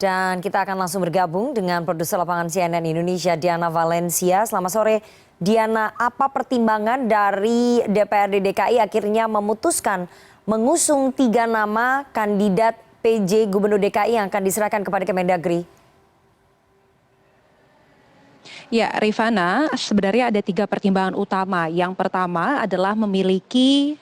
Dan kita akan langsung bergabung dengan produser lapangan CNN Indonesia Diana Valencia. Selamat sore Diana, apa pertimbangan dari DPRD DKI akhirnya memutuskan mengusung 3 nama kandidat PJ Gubernur DKI yang akan diserahkan kepada Kemendagri? Ya, Rifana, sebenarnya ada 3 pertimbangan utama. Yang pertama adalah memiliki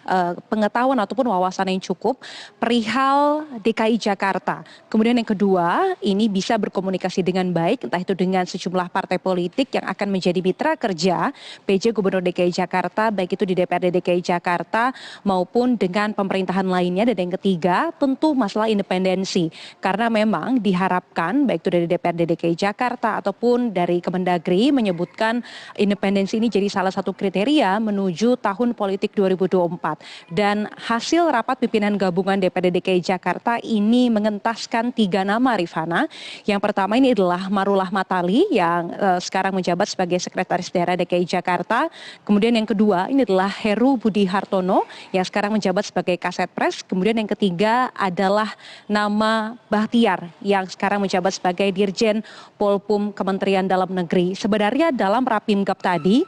pengetahuan ataupun wawasan yang cukup perihal DKI Jakarta. Kemudian yang kedua, ini bisa berkomunikasi dengan baik, entah itu dengan sejumlah partai politik yang akan menjadi mitra kerja PJ Gubernur DKI Jakarta, baik itu di DPRD DKI Jakarta maupun dengan pemerintahan lainnya. Dan yang ketiga, tentu masalah independensi. Karena memang diharapkan, baik itu dari DPRD DKI Jakarta ataupun dari Kemendagri, menyebutkan independensi ini jadi salah satu kriteria menuju tahun politik 2024. Dan hasil rapat pimpinan gabungan DPRD DKI Jakarta ini mengentaskan 3 nama, Rifana. Yang pertama ini adalah Marullah Matali yang sekarang menjabat sebagai Sekretaris Daerah DKI Jakarta. Kemudian yang kedua ini adalah Heru Budi Hartono yang sekarang menjabat sebagai Kasetpres. Kemudian yang ketiga adalah nama Bahtiar yang sekarang menjabat sebagai Dirjen Polpum Kementerian Dalam Negeri. Sebenarnya dalam Rapimgab tadi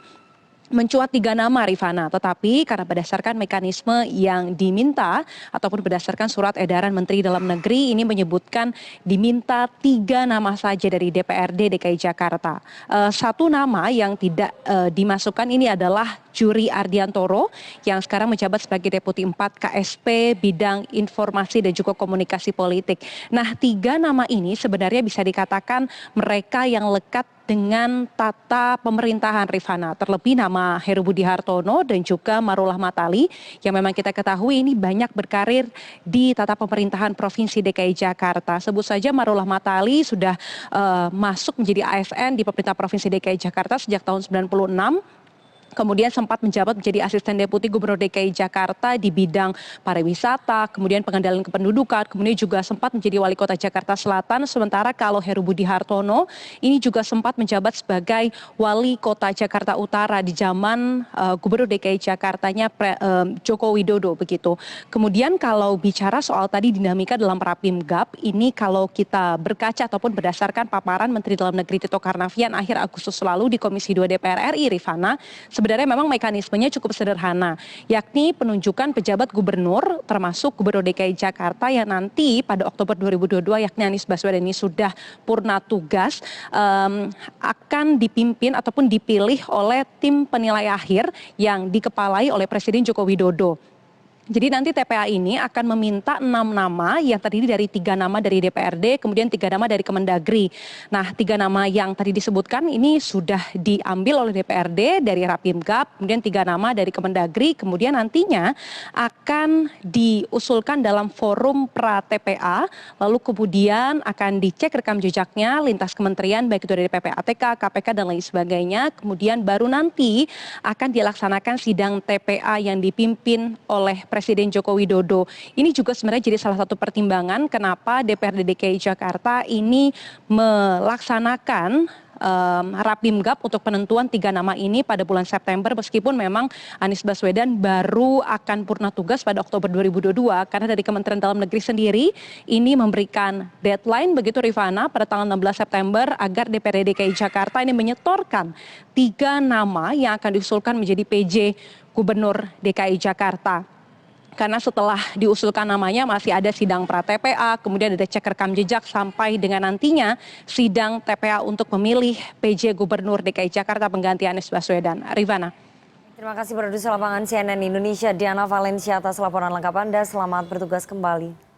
mencuat 3 nama, Rifana, tetapi karena berdasarkan mekanisme yang diminta ataupun berdasarkan surat edaran Menteri Dalam Negeri ini menyebutkan diminta 3 nama saja dari DPRD DKI Jakarta. Satu nama yang tidak dimasukkan ini adalah Juri Ardiantoro yang sekarang menjabat sebagai Deputi 4 KSP bidang informasi dan juga komunikasi politik. Nah, 3 nama ini sebenarnya bisa dikatakan mereka yang lekat dengan tata pemerintahan, Rifana. Terlebih nama Heru Budi Hartono dan juga Marullah Matali yang memang kita ketahui ini banyak berkarir di tata pemerintahan Provinsi DKI Jakarta. Sebut saja Marullah Matali sudah masuk menjadi ASN di pemerintah Provinsi DKI Jakarta sejak tahun 96. Kemudian sempat menjabat menjadi asisten deputi gubernur DKI Jakarta di bidang pariwisata, kemudian pengendalian kependudukan, kemudian juga sempat menjadi wali kota Jakarta Selatan. Sementara kalau Heru Budi Hartono ini juga sempat menjabat sebagai wali kota Jakarta Utara di zaman gubernur DKI Jakartanya Joko Widodo begitu. Kemudian kalau bicara soal tadi dinamika dalam Rapimgab, ini kalau kita berkaca ataupun berdasarkan paparan Menteri Dalam Negeri Tito Karnavian akhir Agustus lalu di Komisi 2 DPR RI, Rifana, sebenarnya memang mekanismenya cukup sederhana, yakni penunjukan pejabat gubernur termasuk Gubernur DKI Jakarta yang nanti pada Oktober 2022 yakni Anies Baswedan ini sudah purna tugas akan dipimpin ataupun dipilih oleh tim penilai akhir yang dikepalai oleh Presiden Joko Widodo. Jadi nanti TPA ini akan meminta 6 nama yang terdiri dari 3 nama dari DPRD, kemudian 3 nama dari Kemendagri. Nah, 3 nama yang tadi disebutkan ini sudah diambil oleh DPRD dari Rapimgab, kemudian 3 nama dari Kemendagri, kemudian nantinya akan diusulkan dalam forum pra-TPA, lalu kemudian akan dicek rekam jejaknya lintas kementerian, baik itu dari PPATK, KPK, dan lain sebagainya. Kemudian baru nanti akan dilaksanakan sidang TPA yang dipimpin oleh Presiden Joko Widodo. Ini juga sebenarnya jadi salah satu pertimbangan kenapa DPRD DKI Jakarta ini melaksanakan Rapimgab untuk penentuan 3 nama ini pada bulan September, meskipun memang Anies Baswedan baru akan purna tugas pada Oktober 2022 karena dari Kementerian Dalam Negeri sendiri ini memberikan deadline begitu, Rifana, pada tanggal 16 September agar DPRD DKI Jakarta ini menyetorkan 3 nama yang akan diusulkan menjadi PJ Gubernur DKI Jakarta. Karena setelah diusulkan namanya masih ada sidang pra-TPA, kemudian ada cek rekam jejak sampai dengan nantinya sidang TPA untuk memilih PJ Gubernur DKI Jakarta pengganti Anies Baswedan. Rifana. Terima kasih produser lapangan CNN Indonesia Diana Valencia atas laporan lengkap Anda. Selamat bertugas kembali.